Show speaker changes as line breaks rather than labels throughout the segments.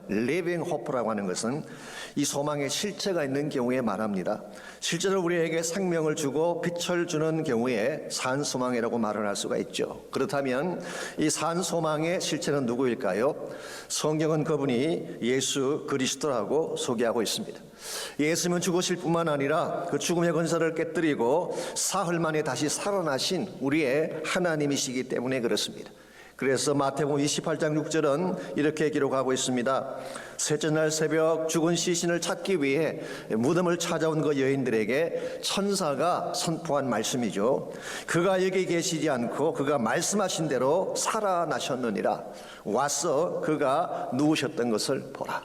living hope라고 하는 것은 이 소망의 실체가 있는 경우에 말합니다. 실제로 우리에게 생명을 주고 빛을 주는 경우에 산 소망이라고 말을 할 수가 있죠. 그렇다면 이 산 소망의 실체는 누구일까요? 성경은 그분이 예수 그리스도라고 소개하고 있습니다. 예수님은 죽으실 뿐만 아니라 그 죽음의 권세를 깨뜨리고 사흘 만에 다시 살아나신 우리의 하나님이시기 때문에 그렇습니다. 그래서 마태복음 28장 6절은 이렇게 기록하고 있습니다. 셋째 날 새벽 죽은 시신을 찾기 위해 무덤을 찾아온 그 여인들에게 천사가 선포한 말씀이죠. 그가 여기 계시지 않고 그가 말씀하신 대로 살아나셨느니라. 와서 그가 누우셨던 것을 보라.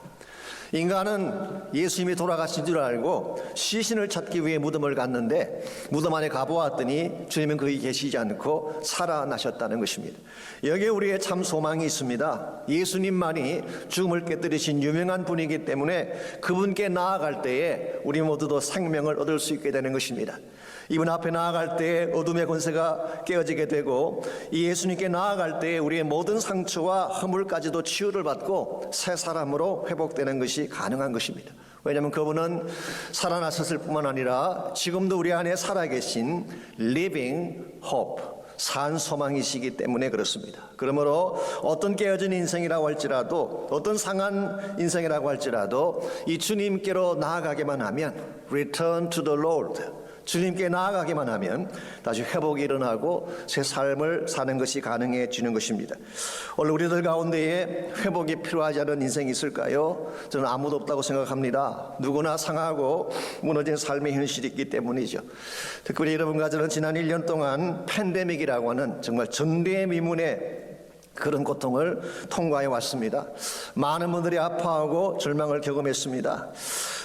인간은 예수님이 돌아가신 줄 알고 시신을 찾기 위해 무덤을 갔는데 무덤 안에 가보았더니 주님은 거기 계시지 않고 살아나셨다는 것입니다. 여기에 우리의 참 소망이 있습니다. 예수님만이 죽음을 깨뜨리신 유명한 분이기 때문에 그분께 나아갈 때에 우리 모두도 생명을 얻을 수 있게 되는 것입니다. 이분 앞에 나아갈 때에 어둠의 권세가 깨어지게 되고 이 예수님께 나아갈 때에 우리의 모든 상처와 허물까지도 치유를 받고 새 사람으로 회복되는 것이 가능한 것입니다. 왜냐하면 그분은 살아나셨을 뿐만 아니라 지금도 우리 안에 살아계신 living hope, 산 소망이시기 때문에 그렇습니다. 그러므로 어떤 깨어진 인생이라고 할지라도 어떤 상한 인생이라고 할지라도 이 주님께로 나아가기만 하면 return to the Lord, 주님께 나아가기만 하면 다시 회복이 일어나고 새 삶을 사는 것이 가능해지는 것입니다. 오늘 우리들 가운데에 회복이 필요하지 않은 인생이 있을까요? 저는 아무도 없다고 생각합니다. 누구나 상하고 무너진 삶의 현실이 있기 때문이죠. 특별히 여러분과 저는 지난 1년 동안 팬데믹이라고 하는 정말 전대미문의 그런 고통을 통과해 왔습니다. 많은 분들이 아파하고 절망을 경험했습니다.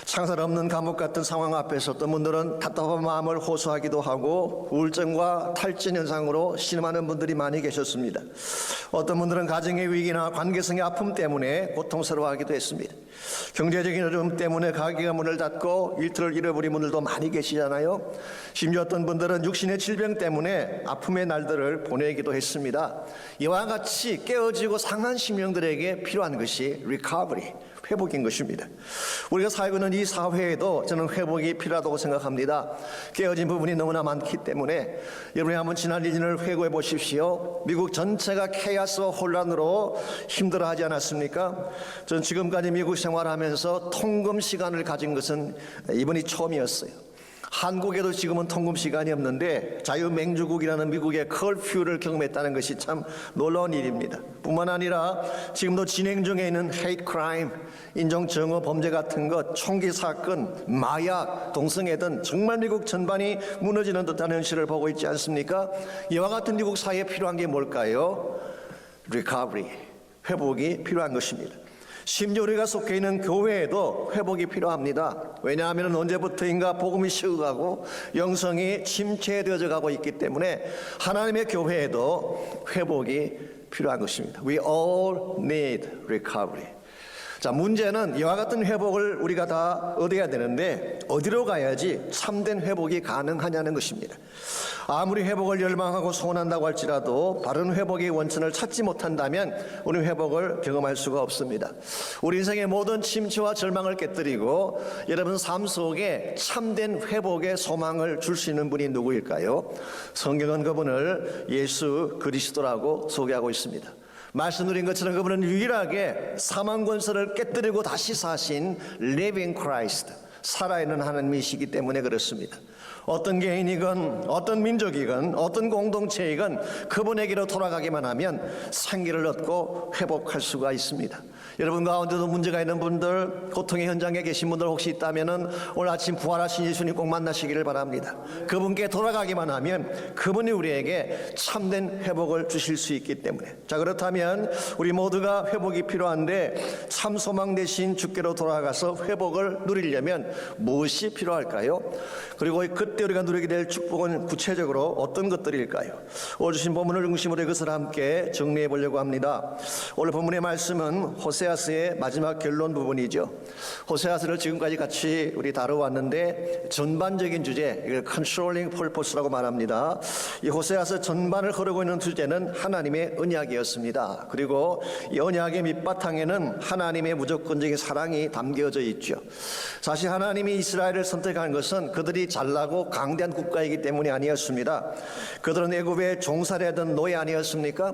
창살 없는 감옥 같은 상황 앞에서 어떤 분들은 답답한 마음을 호소하기도 하고 우울증과 탈진 현상으로 신음하는 분들이 많이 계셨습니다. 어떤 분들은 가정의 위기나 관계성의 아픔 때문에 고통스러워하기도 했습니다. 경제적인 어려움 때문에 가게가 문을 닫고 일터를 잃어버린 분들도 많이 계시잖아요. 심지어 어떤 분들은 육신의 질병 때문에 아픔의 날들을 보내기도 했습니다. 이와 같이 깨어지고 상한 심령들에게 필요한 것이 recovery, 회복인 것입니다. 우리가 살고 있는 이 사회에도 저는 회복이 필요하다고 생각합니다. 깨어진 부분이 너무나 많기 때문에 여러분이 한번 지난 1년을 회고해 보십시오. 미국 전체가 케이아스와 혼란으로 힘들어하지 않았습니까? 전 지금까지 미국 생활하면서 통금 시간을 가진 것은 이번이 처음이었어요. 한국에도 지금은 통금 시간이 없는데 자유맹주국이라는 미국의 커퓨를 경험했다는 것이 참 놀라운 일입니다. 뿐만 아니라 지금도 진행 중에 있는 hate crime, 인종정오 범죄 같은 것, 총기 사건, 마약, 동성애 등 정말 미국 전반이 무너지는 듯한 현실을 보고 있지 않습니까? 이와 같은 미국 사회에 필요한 게 뭘까요? recovery, 회복이 필요한 것입니다. 심지어 우리가 속해 있는 교회에도 회복이 필요합니다. 왜냐하면 언제부터인가 복음이 식어가고 영성이 침체되어져 가고 있기 때문에 하나님의 교회에도 회복이 필요한 것입니다. We all need recovery. 자, 문제는 이와 같은 회복을 우리가 다 얻어야 되는데 어디로 가야지 참된 회복이 가능하냐는 것입니다. 아무리 회복을 열망하고 소원한다고 할지라도 바른 회복의 원천을 찾지 못한다면 우리는 회복을 경험할 수가 없습니다. 우리 인생의 모든 침체와 절망을 깨뜨리고 여러분 삶 속에 참된 회복의 소망을 줄 수 있는 분이 누구일까요? 성경은 그분을 예수 그리스도라고 소개하고 있습니다. 말씀드린 것처럼 그분은 유일하게 사망 권세를 깨뜨리고 다시 사신 living Christ, 살아있는 하나님이시기 때문에 그렇습니다. 어떤 개인이건 어떤 민족이건 어떤 공동체이건 그분에게로 돌아가기만 하면 생기를 얻고 회복할 수가 있습니다. 여러분 가운데도 문제가 있는 분들, 고통의 현장에 계신 분들 혹시 있다면 오늘 아침 부활하신 예수님 꼭 만나시기를 바랍니다. 그분께 돌아가기만 하면 그분이 우리에게 참된 회복을 주실 수 있기 때문에. 자, 그렇다면 우리 모두가 회복이 필요한데 참 소망 되신 주께로 돌아가서 회복을 누리려면 무엇이 필요할까요? 그리고 그때 우리가 누리게 될 축복은 구체적으로 어떤 것들일까요? 오늘 주신 본문을 중심으로 이것을 함께 정리해 보려고 합니다. 오늘 본문의 말씀은 호세아서의 마지막 결론 부분이죠. 호세아서를 지금까지 같이 우리 다뤄왔는데 전반적인 주제, 이걸 컨트롤링 펄포스라고 말합니다. 이 호세아서 전반을 흐르고 있는 주제는 하나님의 언약이었습니다. 그리고 이 언약의 밑바탕에는 하나님의 무조건적인 사랑이 담겨져 있죠. 사실 하나님이 이스라엘을 선택한 것은 그들이 잘나고 강대한 국가이기 때문이 아니었습니다. 그들은 애굽의 종살이하던 노예 아니었습니까?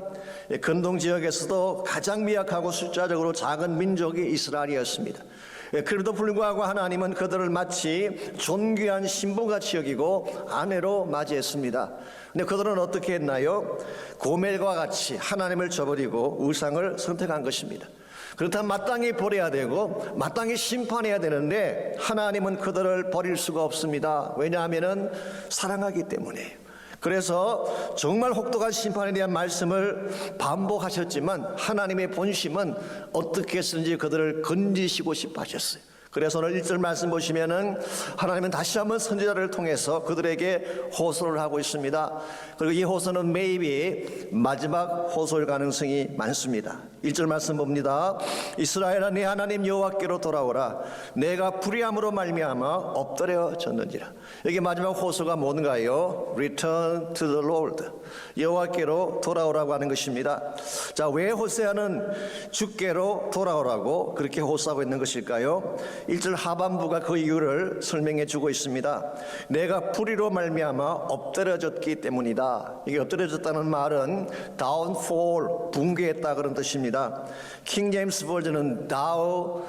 근동 지역에서도 가장 미약하고 숫자적으로 작은 민족이 이스라엘이었습니다. 그래도 불구하고 하나님은 그들을 마치 존귀한 신부같이 여기고 아내로 맞이했습니다. 근데 그들은 어떻게 했나요? 고멜과 같이 하나님을 저버리고 우상을 선택한 것입니다. 그렇다면 마땅히 버려야 되고 마땅히 심판해야 되는데 하나님은 그들을 버릴 수가 없습니다. 왜냐하면 사랑하기 때문에. 그래서 정말 혹독한 심판에 대한 말씀을 반복하셨지만 하나님의 본심은 어떻게 했는지 그들을 건지시고 싶어 하셨어요. 그래서 오늘 1절 말씀 보시면은 하나님은 다시 한번 선지자를 통해서 그들에게 호소를 하고 있습니다. 그리고 이 호소는 maybe 마지막 호소일 가능성이 많습니다. 1절 말씀 봅니다. 이스라엘아 네 하나님 여호와께로 돌아오라. 내가 불의함으로 말미암아 엎드려졌는지라. 여기 마지막 호소가 뭔가요? Return to the Lord. 여호와께로 돌아오라고 하는 것입니다. 자, 왜 호세아는 주께로 돌아오라고 그렇게 호소하고 있는 것일까요? 1절 하반부가 그 이유를 설명해 주고 있습니다. 내가 불의로 말미암아 엎드려졌기 때문이다. 이게 엎드려졌다는 말은 downfall, 붕괴했다 그런 뜻입니다. 킹 제임스 버전은 thou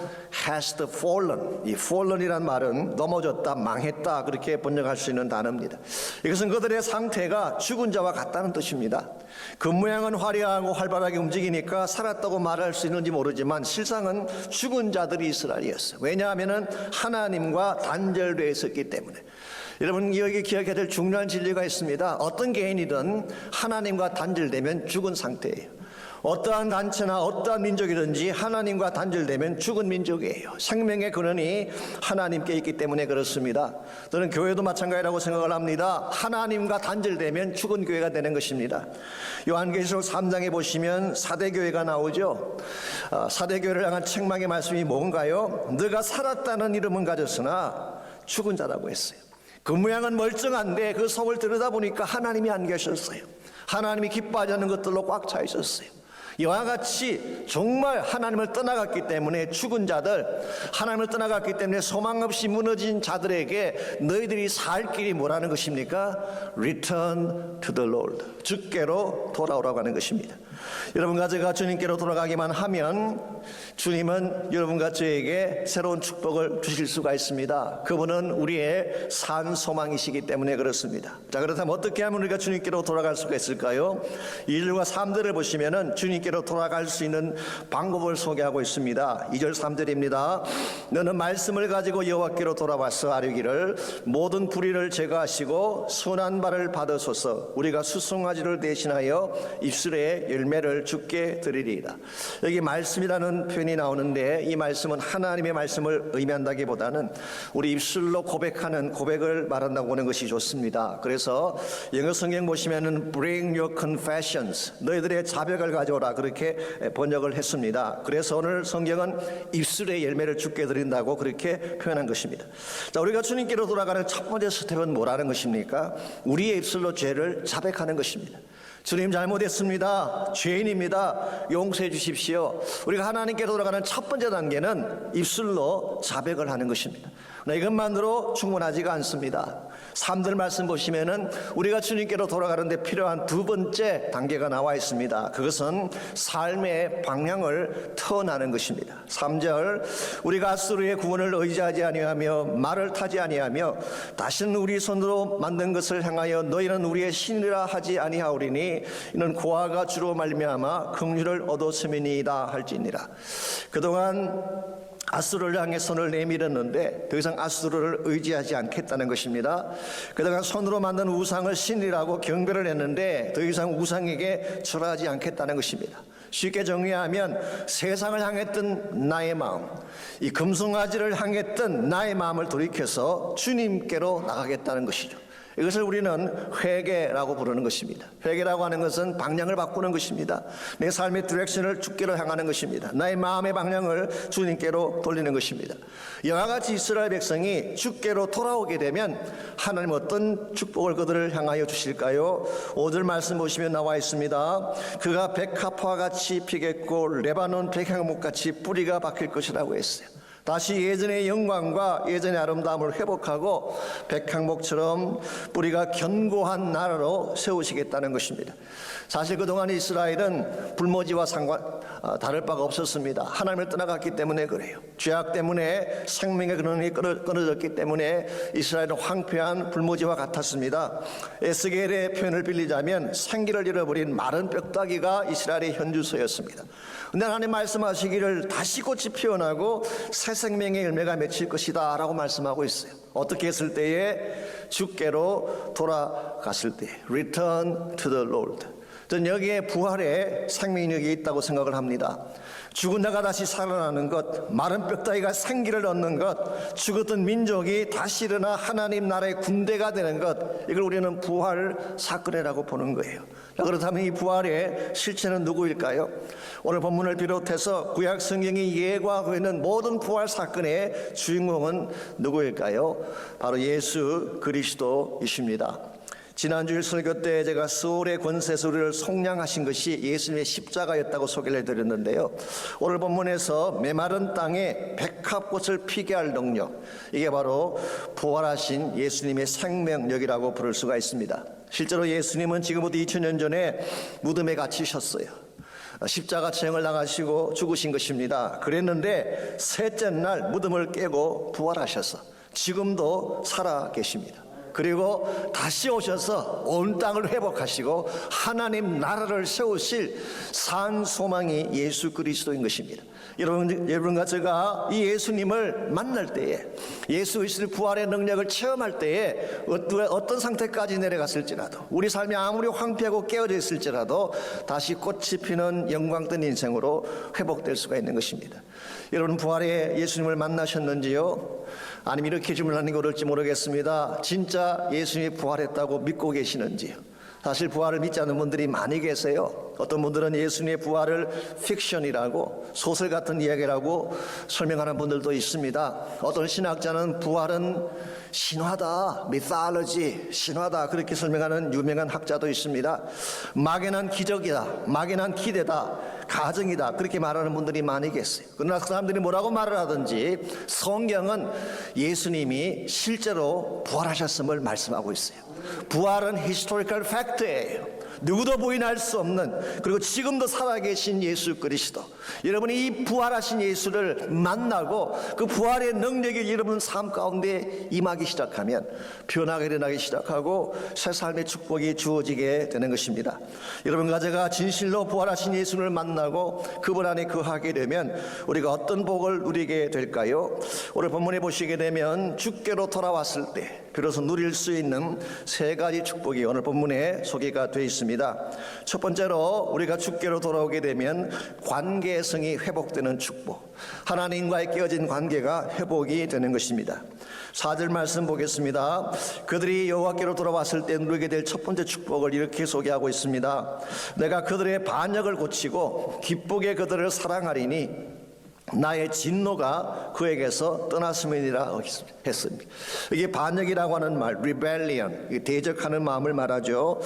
hast fallen. 이 fallen이란 말은 넘어졌다, 망했다 그렇게 번역할 수 있는 단어입니다. 이것은 그들의 상태가 죽은 자와 같다는 뜻입니다. 그 모양은 화려하고 활발하게 움직이니까 살았다고 말할 수 있는지 모르지만 실상은 죽은 자들이 이스라엘이었어요. 왜냐하면 하나님과 단절되어 있었기 때문에. 여러분 여기 기억해야 될 중요한 진리가 있습니다. 어떤 개인이든 하나님과 단절되면 죽은 상태예요. 어떠한 단체나 어떠한 민족이든지 하나님과 단절되면 죽은 민족이에요. 생명의 근원이 하나님께 있기 때문에 그렇습니다. 저는 교회도 마찬가지라고 생각을 합니다. 하나님과 단절되면 죽은 교회가 되는 것입니다. 요한계시록 3장에 보시면 사대교회가 나오죠. 사대교회를 향한 책망의 말씀이 뭔가요? 너가 살았다는 이름은 가졌으나 죽은 자라고 했어요. 그 모양은 멀쩡한데 그 속을 들여다보니까 하나님이 안 계셨어요. 하나님이 기뻐하지 않는 것들로 꽉 차 있었어요. 이와 같이 정말 하나님을 떠나갔기 때문에 죽은 자들, 하나님을 떠나갔기 때문에 소망 없이 무너진 자들에게 너희들이 살 길이 뭐라는 것입니까? Return to the Lord. 주께로 돌아오라고 하는 것입니다. 여러분과 제가 주님께로 돌아가기만 하면 주님은 여러분과 저에게 새로운 축복을 주실 수가 있습니다. 그분은 우리의 산 소망이시기 때문에 그렇습니다. 자, 그렇다면 어떻게 하면 우리가 주님께로 돌아갈 수가 있을까요? 2절과 3절을 보시면은 주님께로 돌아갈 수 있는 방법을 소개하고 있습니다. 2절 3절입니다. 너는 말씀을 가지고 여호와께로 돌아와서 아뢰기를 모든 불의를 제거하시고 선한 발을 받으소서. 우리가 수송아지를 대신하여 입술에 열매를 주께 드리리이다. 여기 말씀이라는 표현이 나오는데 이 말씀은 하나님의 말씀을 의미한다기보다는 우리 입술로 고백하는 고백을 말한다고 하는 것이 좋습니다. 그래서 영어 성경 보시면은 Bring your confessions, 너희들의 자백을 가져오라 그렇게 번역을 했습니다. 그래서 오늘 성경은 입술의 열매를 주께 드린다고 그렇게 표현한 것입니다. 자, 우리가 주님께로 돌아가는 첫 번째 스텝은 뭐라는 것입니까? 우리의 입술로 죄를 자백하는 것입니다. 주님 잘못했습니다. 죄인입니다. 용서해 주십시오. 우리가 하나님께로 돌아가는 첫 번째 단계는 입술로 자백을 하는 것입니다. 이것만으로 충분하지가 않습니다. 3절 말씀 보시면은 우리가 주님께로 돌아가는데 필요한 두 번째 단계가 나와 있습니다. 그것은 삶의 방향을 터나는 것입니다. 3절 우리가 아수르의 구원을 의지하지 아니하며 말을 타지 아니하며 다시는 우리 손으로 만든 것을 향하여 너희는 우리의 신이라 하지 아니하오리니 이는 고아가 주로 말미암아 긍휼을 얻었음이니이다 할지니라. 그동안 아수르를 향해 손을 내밀었는데 더 이상 아수르를 의지하지 않겠다는 것입니다. 그동안 손으로 만든 우상을 신이라고 경배를 했는데 더 이상 우상에게 절하지 않겠다는 것입니다. 쉽게 정리하면 세상을 향했던 나의 마음, 이 금송아지를 향했던 나의 마음을 돌이켜서 주님께로 나가겠다는 것이죠. 이것을 우리는 회개라고 부르는 것입니다. 회개라고 하는 것은 방향을 바꾸는 것입니다. 내 삶의 디렉션을 주께로 향하는 것입니다. 나의 마음의 방향을 주님께로 돌리는 것입니다. 이와 같이 이스라엘 백성이 주께로 돌아오게 되면 하나님 어떤 축복을 그들을 향하여 주실까요? 5절 말씀 보시면 나와 있습니다. 그가 백합화와 같이 피겠고 레바논 백향목같이 뿌리가 박힐 것이라고 했어요. 다시 예전의 영광과 예전의 아름다움을 회복하고 백향목처럼 뿌리가 견고한 나라로 세우시겠다는 것입니다. 사실 그동안 이스라엘은 불모지와 다를 바가 없었습니다. 하나님을 떠나갔기 때문에 그래요. 죄악 때문에 생명의 근원이 끊어졌기 때문에 이스라엘은 황폐한 불모지와 같았습니다. 에스겔의 표현을 빌리자면 생기를 잃어버린 마른 뼈다귀가 이스라엘의 현주소였습니다. 근데 하나님 말씀하시기를 다시 꽃이 피어나고 새 생명의 열매가 맺힐 것이다 라고 말씀하고 있어요. 어떻게 했을 때에? 주께로 돌아갔을 때. Return to the Lord. 저는 여기에 부활의 생명력이 있다고 생각을 합니다. 죽은 자가 다시 살아나는 것, 마른 뼈다귀가 생기를 얻는 것, 죽었던 민족이 다시 일어나 하나님 나라의 군대가 되는 것, 이걸 우리는 부활 사건이라고 보는 거예요. 그렇다면 이 부활의 실체는 누구일까요? 오늘 본문을 비롯해서 구약 성경이 예고하고 있는 모든 부활 사건의 주인공은 누구일까요? 바로 예수 그리스도이십니다. 지난주일 설교 때 제가 소울의 권세에서 우리를 속량하신 것이 예수님의 십자가였다고 소개를 해드렸는데요. 오늘 본문에서 메마른 땅에 백합꽃을 피게 할 능력, 이게 바로 부활하신 예수님의 생명력이라고 부를 수가 있습니다. 실제로 예수님은 지금부터 2000년 전에 무덤에 갇히셨어요. 십자가 체형을 당하시고 죽으신 것입니다. 그랬는데 셋째 날 무덤을 깨고 부활하셔서 지금도 살아 계십니다. 그리고 다시 오셔서 온 땅을 회복하시고 하나님 나라를 세우실 산 소망이 예수 그리스도인 것입니다. 여러분과 제가 이 예수님을 만날 때에, 예수 그리스도의 부활의 능력을 체험할 때에 어떤 상태까지 내려갔을지라도, 우리 삶이 아무리 황폐하고 깨어져 있을지라도 다시 꽃이 피는 영광된 인생으로 회복될 수가 있는 것입니다. 여러분, 부활의 예수님을 만나셨는지요? 아니면 이렇게 질문하는 게 어떨지 모르겠습니다. 진짜 예수님이 부활했다고 믿고 계시는지요? 사실 부활을 믿지 않는 분들이 많이 계세요. 어떤 분들은 예수님의 부활을 픽션이라고, 소설 같은 이야기라고 설명하는 분들도 있습니다. 어떤 신학자는 부활은 신화다, 미살러지, 신화다, 그렇게 설명하는 유명한 학자도 있습니다. 막연한 기적이다, 막연한 기대다, 가정이다, 그렇게 말하는 분들이 많이 계세요. 그러나 그 사람들이 뭐라고 말을 하든지 성경은 예수님이 실제로 부활하셨음을 말씀하고 있어요. 부활은 historical fact예요. 누구도 부인할 수 없는, 그리고 지금도 살아계신 예수 그리스도, 여러분이 이 부활하신 예수를 만나고 그 부활의 능력이 여러분 삶 가운데 임하기 시작하면 변화가 일어나기 시작하고 새 삶의 축복이 주어지게 되는 것입니다. 여러분과 제가 진실로 부활하신 예수를 만나고 그분 안에 거하게 되면 우리가 어떤 복을 누리게 될까요? 오늘 본문에 보시게 되면 주께로 돌아왔을 때 비로소 누릴 수 있는 세 가지 축복이 오늘 본문에 소개가 되어 있습니다. 첫 번째로 우리가 주께로 돌아오게 되면 관계성이 회복되는 축복, 하나님과의 깨어진 관계가 회복이 되는 것입니다. 4절 말씀 보겠습니다. 그들이 여호와께로 돌아왔을 때 누리게 될 첫 번째 축복을 이렇게 소개하고 있습니다. 내가 그들의 반역을 고치고 기쁘게 그들을 사랑하리니 나의 진노가 그에게서 떠났음이니라 했습니다. 이게 반역이라고 하는 말, rebellion, 대적하는 마음을 말하죠.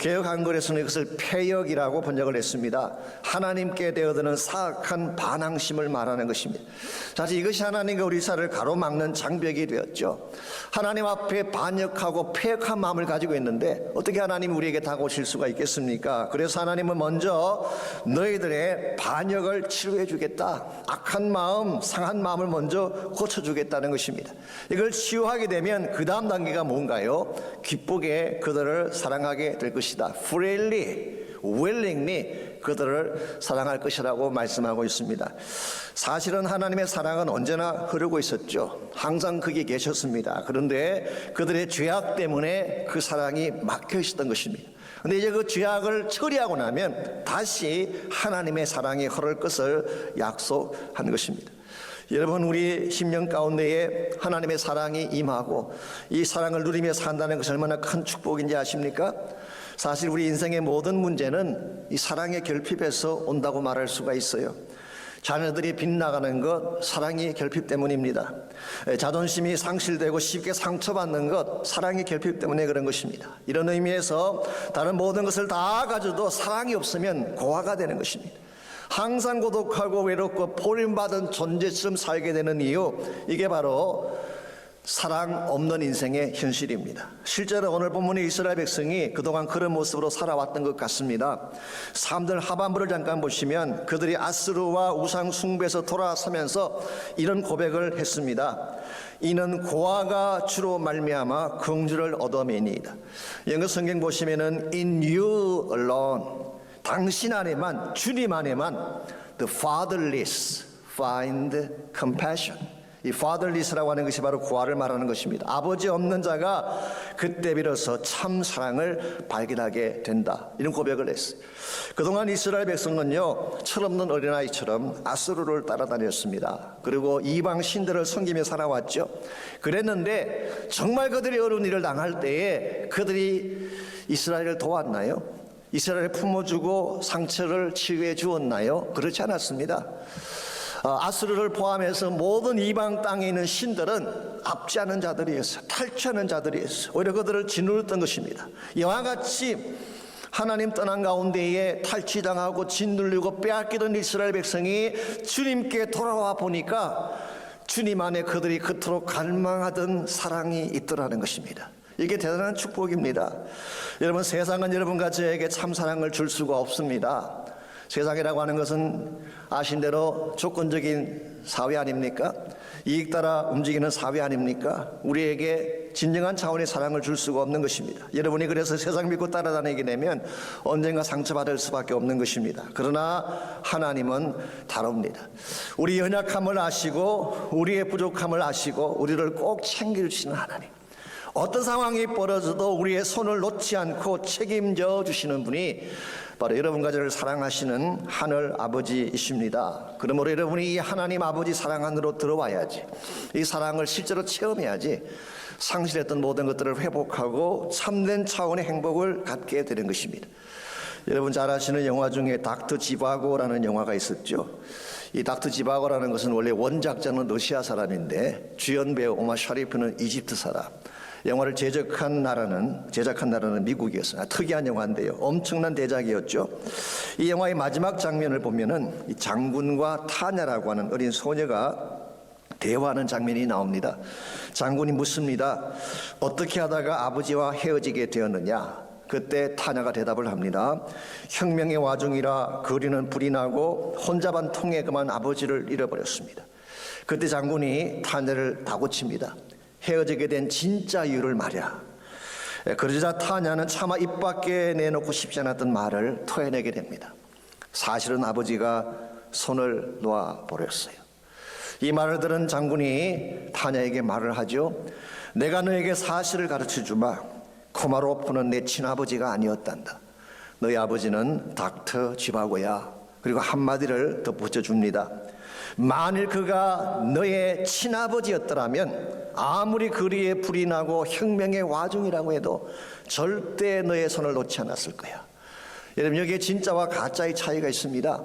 개역 한글에서는 이것을 패역이라고 번역을 했습니다. 하나님께 되어드는 사악한 반항심을 말하는 것입니다. 사실 이것이 하나님과 우리 사를 가로막는 장벽이 되었죠. 하나님 앞에 반역하고 패역한 마음을 가지고 있는데 어떻게 하나님이 우리에게 다가오실 수가 있겠습니까? 그래서 하나님은 먼저 너희들의 반역을 치료해 주겠다, 악한 마음, 상한 마음을 먼저 고쳐주겠다는 것입니다. 이걸 치유하게 되면 그 다음 단계가 뭔가요? 기쁘게 그들을 사랑하게 될 것이다. freely, willingly 그들을 사랑할 것이라고 말씀하고 있습니다. 사실은 하나님의 사랑은 언제나 흐르고 있었죠. 항상 거기에 계셨습니다. 그런데 그들의 죄악 때문에 그 사랑이 막혀 있었던 것입니다. 근데 이제 그 죄악을 처리하고 나면 다시 하나님의 사랑이 흐를 것을 약속한 것입니다. 여러분, 우리 심령 가운데에 하나님의 사랑이 임하고 이 사랑을 누리며 산다는 것이 얼마나 큰 축복인지 아십니까? 사실 우리 인생의 모든 문제는 이 사랑의 결핍에서 온다고 말할 수가 있어요. 자녀들이 빗나가는 것, 사랑의 결핍 때문입니다. 자존심이 상실되고 쉽게 상처받는 것, 사랑의 결핍 때문에 그런 것입니다. 이런 의미에서 다른 모든 것을 다 가져도 사랑이 없으면 고아가 되는 것입니다. 항상 고독하고 외롭고 버림받은 존재처럼 살게 되는 이유, 이게 바로 사랑 없는 인생의 현실입니다. 실제로 오늘 본문의 이스라엘 백성이 그동안 그런 모습으로 살아왔던 것 같습니다. 3절 하반부를 잠깐 보시면 그들이 아스루와 우상 숭배에서 돌아서면서 이런 고백을 했습니다. 이는 고아가 주로 말미암아 긍휼을 얻어매니이다. 영어 성경 보시면은 In you alone, 당신 안에만, 주님 안에만 the fatherless find compassion. 이 fatherless라고 하는 것이 바로 고아를 말하는 것입니다. 아버지 없는 자가 그때 비로소 참 사랑을 발견하게 된다. 이런 고백을 했어요. 그동안 이스라엘 백성은요, 철없는 어린아이처럼 아수르를 따라다녔습니다. 그리고 이방 신들을 섬기며 살아왔죠. 그랬는데 정말 그들이 어려운 일을 당할 때에 그들이 이스라엘을 도왔나요? 이스라엘을 품어주고 상처를 치유해 주었나요? 그렇지 않았습니다. 아수르를 포함해서 모든 이방 땅에 있는 신들은 압제하는 자들이었어요. 탈취하는 자들이었어요. 오히려 그들을 짓누르던 것입니다. 이와 같이 하나님 떠난 가운데에 탈취당하고 짓눌리고 빼앗기던 이스라엘 백성이 주님께 돌아와 보니까 주님 안에 그들이 그토록 갈망하던 사랑이 있더라는 것입니다. 이게 대단한 축복입니다. 여러분, 세상은 여러분과 저에게 참 사랑을 줄 수가 없습니다. 세상이라고 하는 것은 아신 대로 조건적인 사회 아닙니까? 이익 따라 움직이는 사회 아닙니까? 우리에게 진정한 차원의 사랑을 줄 수가 없는 것입니다. 여러분이 그래서 세상 믿고 따라다니게 되면 언젠가 상처받을 수밖에 없는 것입니다. 그러나 하나님은 다릅니다. 우리 연약함을 아시고 우리의 부족함을 아시고 우리를 꼭 챙겨주시는 하나님, 어떤 상황이 벌어져도 우리의 손을 놓지 않고 책임져 주시는 분이 바로 여러분과 저를 사랑하시는 하늘 아버지이십니다. 그러므로 여러분이 이 하나님 아버지 사랑 안으로 들어와야지, 이 사랑을 실제로 체험해야지 상실했던 모든 것들을 회복하고 참된 차원의 행복을 갖게 되는 것입니다. 여러분 잘 아시는 영화 중에 닥터 지바고라는 영화가 있었죠. 이 닥터 지바고라는 것은 원래 원작자는 러시아 사람인데 주연 배우 오마 샤리프는 이집트 사람. 영화를 제작한 나라는 미국이었어요. 특이한 영화인데요, 엄청난 대작이었죠. 이 영화의 마지막 장면을 보면은 이 장군과 타냐라고 하는 어린 소녀가 대화하는 장면이 나옵니다. 장군이 묻습니다. 어떻게 하다가 아버지와 헤어지게 되었느냐? 그때 타냐가 대답을 합니다. 혁명의 와중이라 거리는 불이 나고 혼자 반 통에 그만 아버지를 잃어버렸습니다. 그때 장군이 타냐를 다고칩니다. 헤어지게 된 진짜 이유를 말이야. 그러자 타냐는 차마 입 밖에 내놓고 싶지 않았던 말을 토해내게 됩니다. 사실은 아버지가 손을 놓아버렸어요. 이 말을 들은 장군이 타냐에게 말을 하죠. 내가 너에게 사실을 가르쳐주마. 코마로프는 내 친아버지가 아니었단다. 너희 아버지는 닥터 지바고야. 그리고 한마디를 덧붙여줍니다. 만일 그가 너의 친아버지였더라면 아무리 거리에 불이 나고 혁명의 와중이라고 해도 절대 너의 손을 놓지 않았을 거야. 여러분, 여기에 진짜와 가짜의 차이가 있습니다.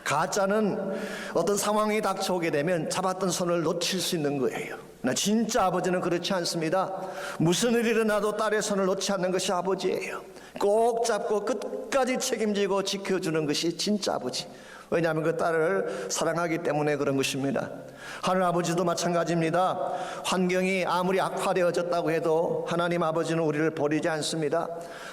가짜는 어떤 상황이 닥쳐오게 되면 잡았던 손을 놓칠 수 있는 거예요. 그러나 진짜 아버지는 그렇지 않습니다. 무슨 일이 일어나도 딸의 손을 놓지 않는 것이 아버지예요. 꼭 잡고 끝까지 책임지고 지켜주는 것이 진짜 아버지. 왜냐하면 그 딸을 사랑하기 때문에 그런 것입니다. 하늘 아버지도 마찬가지입니다. 환경이 아무리 악화되어졌다고 해도 하나님 아버지는 우리를 버리지 않습니다.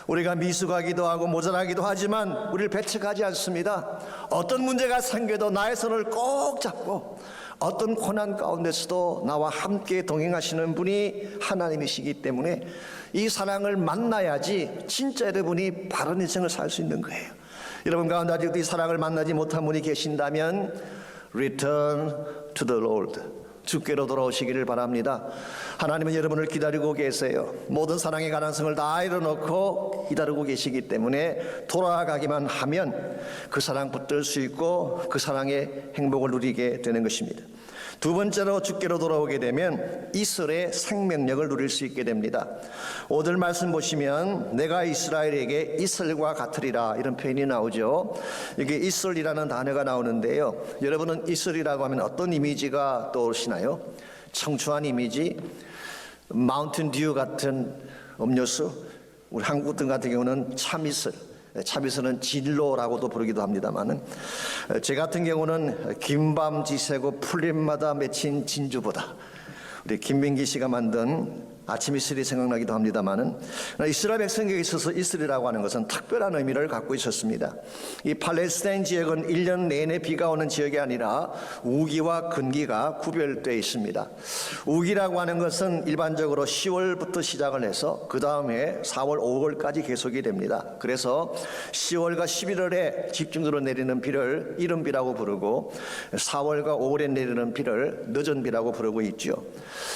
우리가 미숙하기도 하고 모자라기도 하지만 우리를 배척하지 않습니다. 어떤 문제가 생겨도 나의 손을 꼭 잡고 어떤 고난 가운데서도 나와 함께 동행하시는 분이 하나님이시기 때문에 이 사랑을 만나야지 진짜 여러분이 바른 인생을 살 수 있는 거예요. 여러분 가운데 아직도 이 사랑을 만나지 못한 분이 계신다면 Return to the Lord. 주께로 돌아오시기를 바랍니다. 하나님은 여러분을 기다리고 계세요. 모든 사랑의 가능성을 다 이뤄놓고 기다리고 계시기 때문에 돌아가기만 하면 그 사랑 붙들 수 있고 그 사랑의 행복을 누리게 되는 것입니다. 두 번째로 주께로 돌아오게 되면 이스라엘의 생명력을 누릴 수 있게 됩니다. 오늘 말씀 보시면 내가 이스라엘에게 이슬과 같으리라 이런 표현이 나오죠. 이게 이슬이라는 단어가 나오는데요. 여러분은 이슬이라고 하면 어떤 이미지가 떠오르시나요? 청초한 이미지, 마운틴 듀 같은 음료수, 우리 한국 등 같은 경우는 참이슬, 참이슬은 진로라고도 부르기도 합니다만은 제 같은 경우는 긴밤 지새고 풀잎마다 맺힌 진주보다 우리 김민기 씨가 만든 아침 이슬이 생각나기도 합니다만은 이스라엘 백성에게 있어서 이슬이라고 하는 것은 특별한 의미를 갖고 있었습니다. 이 팔레스타인 지역은 1년 내내 비가 오는 지역이 아니라 우기와 건기가 구별되어 있습니다. 우기라고 하는 것은 일반적으로 10월부터 시작을 해서 그 다음에 4월, 5월까지 계속이 됩니다. 그래서 10월과 11월에 집중적으로 내리는 비를 이른비라고 부르고 4월과 5월에 내리는 비를 늦은비라고 부르고 있죠.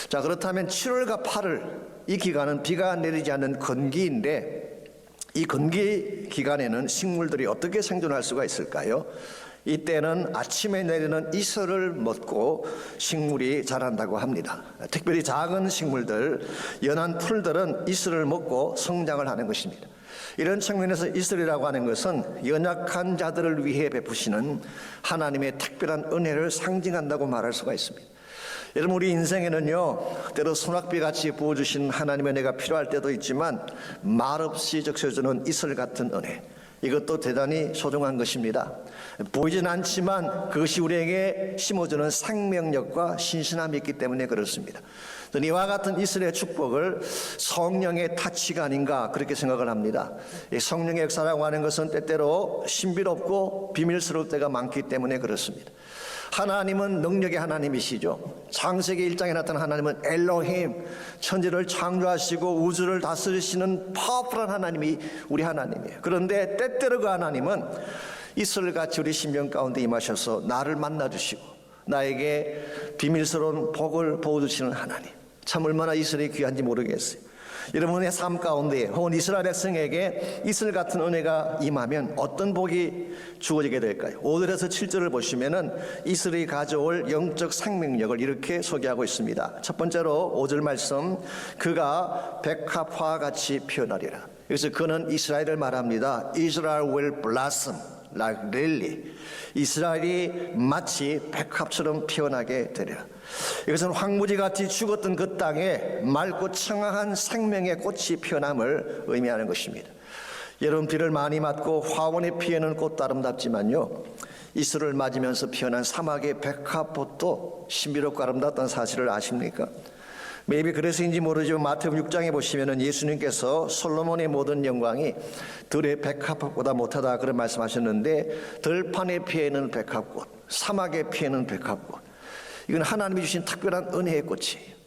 자, 그렇다면 7월과 8월 이 기간은 비가 내리지 않는 건기인데 이 건기 기간에는 식물들이 어떻게 생존할 수가 있을까요? 이때는 아침에 내리는 이슬을 먹고 식물이 자란다고 합니다. 특별히 작은 식물들, 연한 풀들은 이슬을 먹고 성장을 하는 것입니다. 이런 측면에서 이슬이라고 하는 것은 연약한 자들을 위해 베푸시는 하나님의 특별한 은혜를 상징한다고 말할 수가 있습니다. 여러분, 우리 인생에는요 때로 소낙비같이 부어주신 하나님의 은혜가 필요할 때도 있지만 말없이 적셔주는 이슬 같은 은혜, 이것도 대단히 소중한 것입니다. 보이진 않지만 그것이 우리에게 심어주는 생명력과 신신함이 있기 때문에 그렇습니다. 이와 같은 이슬의 축복을 성령의 타치가 아닌가 그렇게 생각을 합니다. 이 성령의 역사라고 하는 것은 때때로 신비롭고 비밀스러울 때가 많기 때문에 그렇습니다. 하나님은 능력의 하나님이시죠. 창세기 1장에 나타난 하나님은 엘로힘, 천지를 창조하시고 우주를 다스리시는 파워풀한 하나님이 우리 하나님이에요. 그런데 때때로 그 하나님은 이슬같이 우리 심령 가운데 임하셔서 나를 만나주시고 나에게 비밀스러운 복을 부어주시는 하나님, 참 얼마나 이슬이 귀한지 모르겠어요. 여러분의 삶 가운데 혹은 이스라엘 백성에게 이슬 같은 은혜가 임하면 어떤 복이 주어지게 될까요? 5절에서 7절을 보시면은 이슬이 가져올 영적 생명력을 이렇게 소개하고 있습니다. 첫 번째로 5절 말씀, 그가 백합화 같이 피어나리라. 그래서 그는 이스라엘을 말합니다. Israel will blossom like lily. 이스라엘이 마치 백합처럼 피어나게 되리라. 이것은 황무지같이 죽었던 그 땅에 맑고 청아한 생명의 꽃이 피어남을 의미하는 것입니다. 여름 비를 많이 맞고 화원에 피어는 꽃도 아름답지만요, 이슬을 맞으면서 피어난 사막의 백합꽃도 신비롭고 아름답다는 사실을 아십니까? maybe 그래서인지 모르지만 마태복음 6장에 보시면은 예수님께서 솔로몬의 모든 영광이 들의 백합꽃보다 못하다 그런 말씀하셨는데, 들판에 피어있는 백합꽃, 사막에 피어있는 백합꽃, 이건 하나님이 주신 특별한 은혜의 꽃이에요.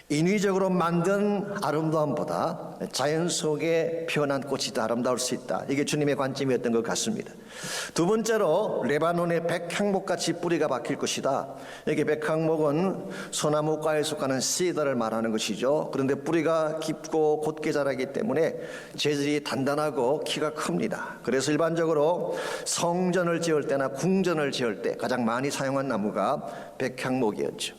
인위적으로 만든 아름다움보다 자연 속에 피어난 꽃이 더 아름다울 수 있다. 이게 주님의 관점이었던 것 같습니다. 두 번째로 레바논의 백향목같이 뿌리가 박힐 것이다. 여기 백향목은 소나무과에 속하는 시더를 말하는 것이죠. 그런데 뿌리가 깊고 곧게 자라기 때문에 재질이 단단하고 키가 큽니다. 그래서 일반적으로 성전을 지을 때나 궁전을 지을 때 가장 많이 사용한 나무가 백향목이었죠.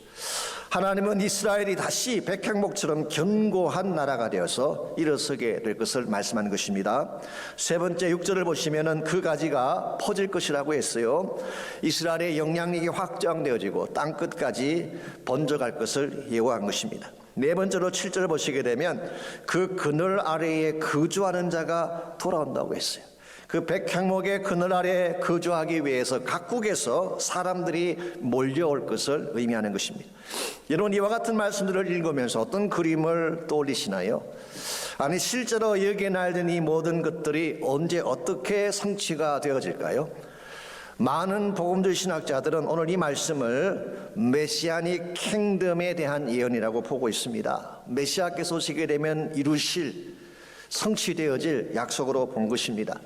하나님은 이스라엘이 다시 백향목처럼 견고한 나라가 되어서 일어서게 될 것을 말씀하는 것입니다. 세 번째 6절을 보시면은 그 가지가 퍼질 것이라고 했어요. 이스라엘의 영향력이 확장되어지고 땅끝까지 번져갈 것을 예고한 것입니다. 네 번째로 7절을 보시게 되면 그 그늘 아래에 거주하는 자가 돌아온다고 했어요. 그 백향목의 그늘 아래 거주하기 위해서 각국에서 사람들이 몰려올 것을 의미하는 것입니다. 여러분, 이와 같은 말씀들을 읽으면서 어떤 그림을 떠올리시나요? 아니, 실제로 여기에 나열된 이 모든 것들이 언제 어떻게 성취가 되어질까요? 많은 복음주의 신학자들은 오늘 이 말씀을 메시아닉 킹덤에 대한 예언이라고 보고 있습니다. 메시아께서 오시게 되면 이루실 성취되어질 약속으로 본 것입니다.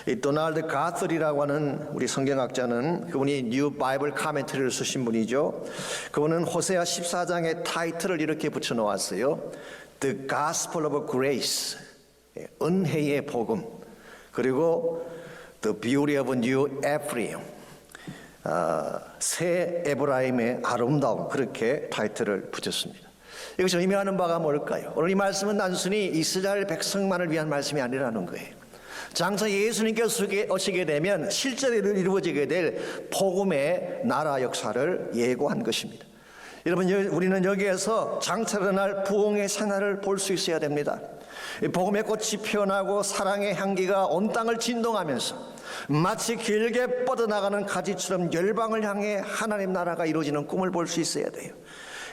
이 도널드 가스리라고 하는 우리 성경학자는, 그분이 뉴 바이블 카멘트리를 쓰신 분이죠. 그분은 호세아 14장의 타이틀을 이렇게 붙여놓았어요. The Gospel of Grace, 은혜의 복음, 그리고 The Beauty of New Ephraim, 새 에브라임의 아름다움, 그렇게 타이틀을 붙였습니다. 이것이 의미하는 바가 뭘까요? 오늘 이 말씀은 단순히 이스라엘 백성만을 위한 말씀이 아니라는 거예요. 장차 예수님께서 오시게 되면 실제로 이루어지게 될 복음의 나라 역사를 예고한 것입니다. 여러분, 우리는 여기에서 장차 일어날 부흥의 생활을 볼 수 있어야 됩니다. 복음의 꽃이 피어나고 사랑의 향기가 온 땅을 진동하면서 마치 길게 뻗어나가는 가지처럼 열방을 향해 하나님 나라가 이루어지는 꿈을 볼 수 있어야 돼요.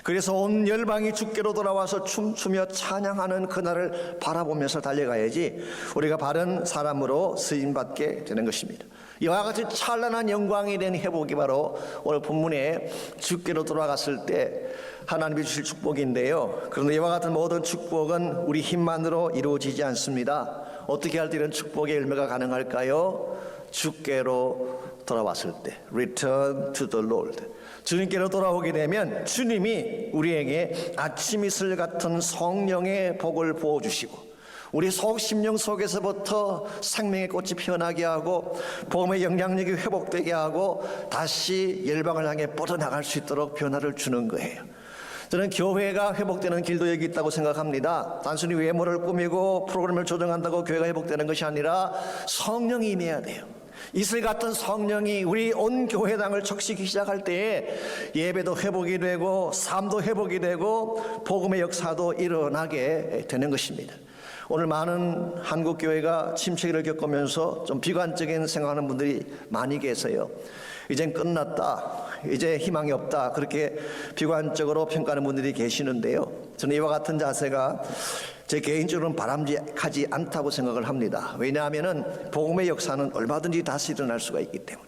그래서 온 열방이 주께로 돌아와서 춤추며 찬양하는 그날을 바라보면서 달려가야지 우리가 바른 사람으로 쓰임받게 되는 것입니다. 이와 같이 찬란한 영광이 된 회복이 바로 오늘 본문에 주께로 돌아갔을 때 하나님이 주실 축복인데요. 그런데 이와 같은 모든 축복은 우리 힘만으로 이루어지지 않습니다. 어떻게 할 때 이런 축복의 열매가 가능할까요? 주께로 돌아왔을 때, Return to the Lord. 주님께로 돌아오게 되면 주님이 우리에게 아침 이슬 같은 성령의 복을 부어주시고 우리 속 심령 속에서부터 생명의 꽃이 피어나게 하고 복음의 영향력이 회복되게 하고 다시 열방을 향해 뻗어나갈 수 있도록 변화를 주는 거예요. 저는 교회가 회복되는 길도 여기 있다고 생각합니다. 단순히 외모를 꾸미고 프로그램을 조정한다고 교회가 회복되는 것이 아니라 성령이 임해야 돼요. 이슬 같은 성령이 우리 온 교회당을 적시기 시작할 때에 예배도 회복이 되고 삶도 회복이 되고 복음의 역사도 일어나게 되는 것입니다. 오늘 많은 한국 교회가 침체기를 겪으면서 좀 비관적인 생각하는 분들이 많이 계세요. 이젠 끝났다, 이제 희망이 없다, 그렇게 비관적으로 평가하는 분들이 계시는데요. 저는 이와 같은 자세가 제 개인적으로는 바람직하지 않다고 생각을 합니다. 왜냐하면 복음의 역사는 얼마든지 다시 일어날 수가 있기 때문에.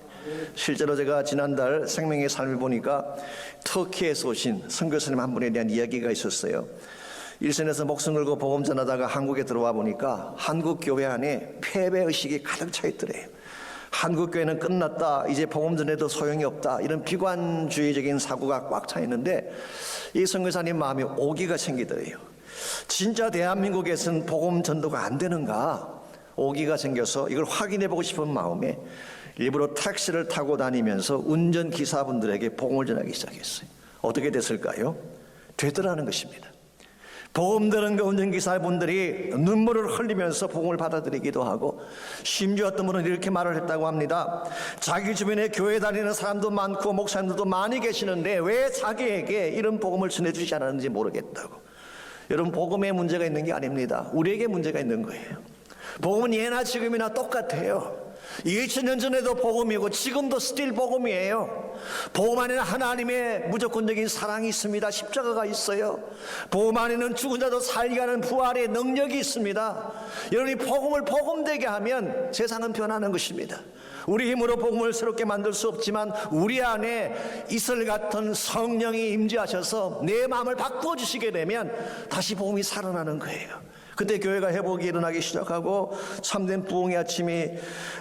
실제로 제가 지난달 생명의 삶을 보니까 터키에서 오신 선교사님 한 분에 대한 이야기가 있었어요. 일선에서 목숨 걸고 복음 전하다가 한국에 들어와 보니까 한국 교회 안에 패배의식이 가득 차 있더래요. 한국 교회는 끝났다, 이제 복음 전해도 소용이 없다, 이런 비관주의적인 사고가 꽉 차 있는데 이 선교사님 마음에 오기가 생기더래요. 진짜 대한민국에서는 복음 전도가 안 되는가 오기가 생겨서 이걸 확인해 보고 싶은 마음에 일부러 택시를 타고 다니면서 운전기사분들에게 복음을 전하기 시작했어요. 어떻게 됐을까요? 되더라는 것입니다. 복음 들은 그 운전기사분들이 눈물을 흘리면서 복음을 받아들이기도 하고, 심지어 어떤 분은 이렇게 말을 했다고 합니다. 자기 주변에 교회 다니는 사람도 많고 목사님들도 많이 계시는데 왜 자기에게 이런 복음을 전해주지 않았는지 모르겠다고. 여러분, 복음에 문제가 있는 게 아닙니다. 우리에게 문제가 있는 거예요. 복음은 예나 지금이나 똑같아요. 2000년 전에도 복음이고 지금도 스틸 복음이에요. 복음 안에는 하나님의 무조건적인 사랑이 있습니다. 십자가가 있어요. 복음 안에는 죽은 자도 살게 하는 부활의 능력이 있습니다. 여러분이 복음을 복음되게 하면 세상은 변하는 것입니다. 우리 힘으로 복음을 새롭게 만들 수 없지만 우리 안에 이슬 같은 성령이 임재하셔서 내 마음을 바꾸어 주시게 되면 다시 복음이 살아나는 거예요. 그때 교회가 회복이 일어나기 시작하고 참된 부흥의 아침이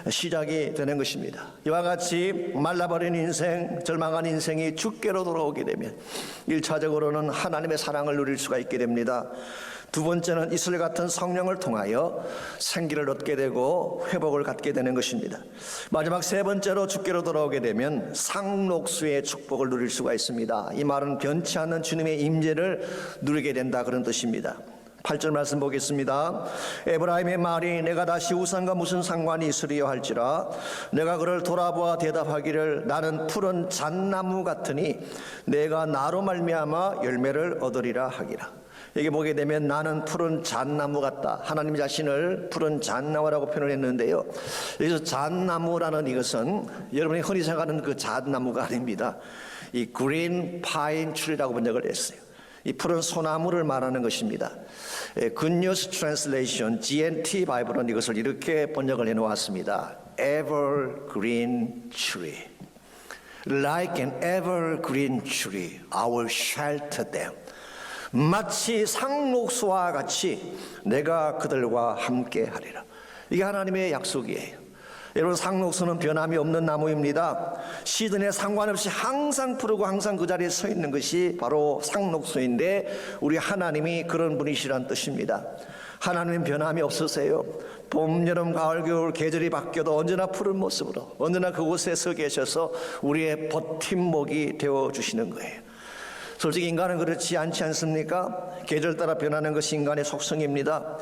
시작이 되는 것입니다. 이와 같이 말라버린 인생, 절망한 인생이 주께로 돌아오게 되면 1차적으로는 하나님의 사랑을 누릴 수가 있게 됩니다. 두 번째는 이슬 같은 성령을 통하여 생기를 얻게 되고 회복을 갖게 되는 것입니다. 마지막 세 번째로 주께로 돌아오게 되면 상록수의 축복을 누릴 수가 있습니다. 이 말은 변치 않는 주님의 임재를 누리게 된다, 그런 뜻입니다. 8절 말씀 보겠습니다. 에브라임의 말이 내가 다시 우상과 무슨 상관이 있으리요 할지라 내가 그를 돌아보아 대답하기를 나는 푸른 잣나무 같으니 내가 나로 말미암아 열매를 얻으리라 하기라. 여기 보게 되면 나는 푸른 잣나무 같다, 하나님 자신을 푸른 잣나무라고 표현을 했는데요. 여기서 잣나무라는 이것은 여러분이 흔히 생각하는 그 잣나무가 아닙니다. 이 그린 파인 트리라고 번역을 했어요. 이 푸른 소나무를 말하는 것입니다. Good News Translation GNT 바이블은 이것을 이렇게 번역을 해놓았습니다. Evergreen tree, like an evergreen tree, I will shelter them. 마치 상록수와 같이 내가 그들과 함께 하리라. 이게 하나님의 약속이에요. 여러분, 상록수는 변함이 없는 나무입니다. 시즌에 상관없이 항상 푸르고 항상 그 자리에 서 있는 것이 바로 상록수인데, 우리 하나님이 그런 분이시란 뜻입니다. 하나님은 변함이 없으세요. 봄, 여름, 가을, 겨울 계절이 바뀌어도 언제나 푸른 모습으로 언제나 그곳에 서 계셔서 우리의 버팀목이 되어주시는 거예요. 솔직히 인간은 그렇지 않지 않습니까? 계절 따라 변하는 것이 인간의 속성입니다.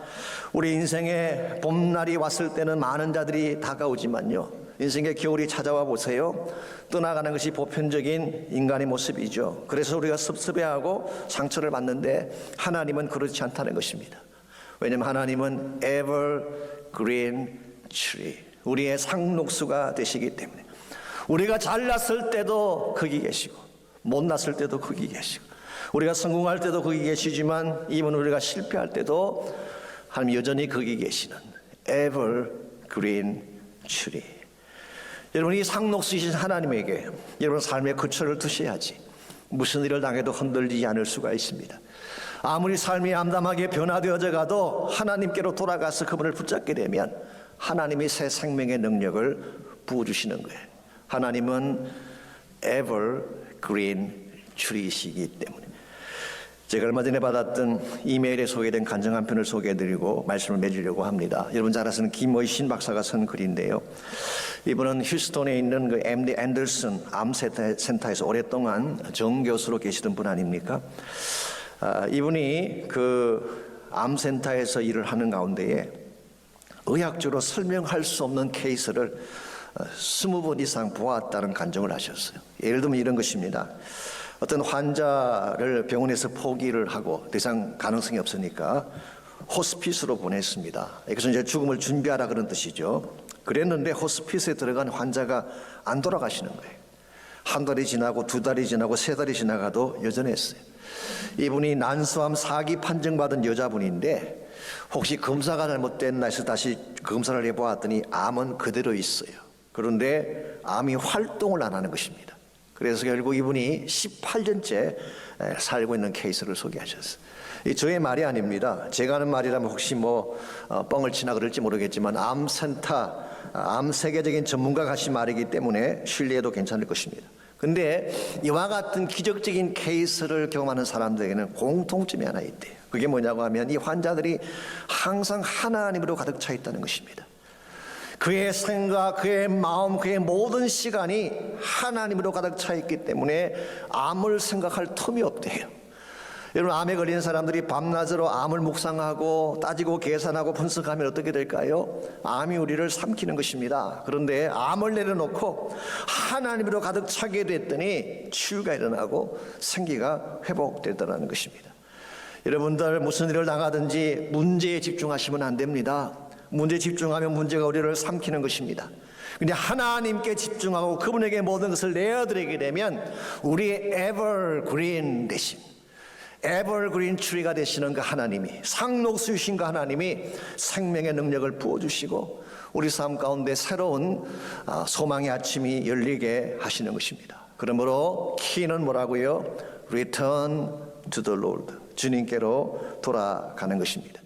우리 인생에 봄날이 왔을 때는 많은 자들이 다가오지만요, 인생의 겨울이 찾아와 보세요. 떠나가는 것이 보편적인 인간의 모습이죠. 그래서 우리가 섭섭해하고 상처를 받는데, 하나님은 그렇지 않다는 것입니다. 왜냐하면 하나님은 evergreen tree, 우리의 상록수가 되시기 때문에, 우리가 잘났을 때도 거기 계시고 못 났을 때도 거기 계시고, 우리가 성공할 때도 거기 계시지만 이번 우리가 실패할 때도 하나님 여전히 거기 계시는 evergreen tree. 여러분, 이 상록수이신 하나님에게 여러분 삶의 거처를 두셔야지 무슨 일을 당해도 흔들리지 않을 수가 있습니다. 아무리 삶이 암담하게 변화되어져 가도 하나님께로 돌아가서 그분을 붙잡게 되면 하나님이 새 생명의 능력을 부어주시는 거예요. 하나님은 evergreen tree이시기 때문에. 제가 얼마 전에 받았던 이메일에 소개된 간증 한 편을 소개해드리고 말씀을 맺으려고 합니다. 여러분 잘 아시는 김의신 박사가 쓴 글인데요, 이분은 휴스턴에 있는 그 MD 앤더슨 암센터에서 오랫동안 정교수로 계시던 분 아닙니까? 이분이 그 암센터에서 일을 하는 가운데에 의학적으로 설명할 수 없는 케이스를 20번 이상 보았다는 간증을 하셨어요. 예를 들면 이런 것입니다. 어떤 환자를 병원에서 포기를 하고 더 이상 가능성이 없으니까 호스피스로 보냈습니다. 이것은 이제 죽음을 준비하라 그런 뜻이죠. 그랬는데 호스피스에 들어간 환자가 안 돌아가시는 거예요. 한 달이 지나고 두 달이 지나고 세 달이 지나가도 여전했어요. 이분이 난소암 4기 판정받은 여자분인데 혹시 검사가 잘못됐나 해서 다시 검사를 해보았더니 암은 그대로 있어요. 그런데 암이 활동을 안 하는 것입니다. 그래서 결국 이분이 18년째 살고 있는 케이스를 소개하셨어요. 저의 말이 아닙니다. 제가 하는 말이라면 혹시 뻥을 치나 그럴지 모르겠지만 암센터, 암 세계적인 전문가가 하신 말이기 때문에 신뢰해도 괜찮을 것입니다. 근데 이와 같은 기적적인 케이스를 경험하는 사람들에게는 공통점이 하나 있대요. 그게 뭐냐고 하면 이 환자들이 항상 하나님으로 가득 차 있다는 것입니다. 그의 생각, 그의 마음, 그의 모든 시간이 하나님으로 가득 차 있기 때문에 암을 생각할 틈이 없대요. 여러분, 암에 걸린 사람들이 밤낮으로 암을 묵상하고 따지고 계산하고 분석하면 어떻게 될까요? 암이 우리를 삼키는 것입니다. 그런데 암을 내려놓고 하나님으로 가득 차게 됐더니 치유가 일어나고 생기가 회복되더라는 것입니다. 여러분들 무슨 일을 당하든지 문제에 집중하시면 안 됩니다. 문제에 집중하면 문제가 우리를 삼키는 것입니다. 근데 하나님께 집중하고 그분에게 모든 것을 내어드리게 되면 우리의 evergreen 되신, evergreen tree가 되시는 그 하나님이, 상록수이신 그 하나님이 생명의 능력을 부어주시고 우리 삶 가운데 새로운 소망의 아침이 열리게 하시는 것입니다. 그러므로 키는 뭐라고요? Return to the Lord, 주님께로 돌아가는 것입니다.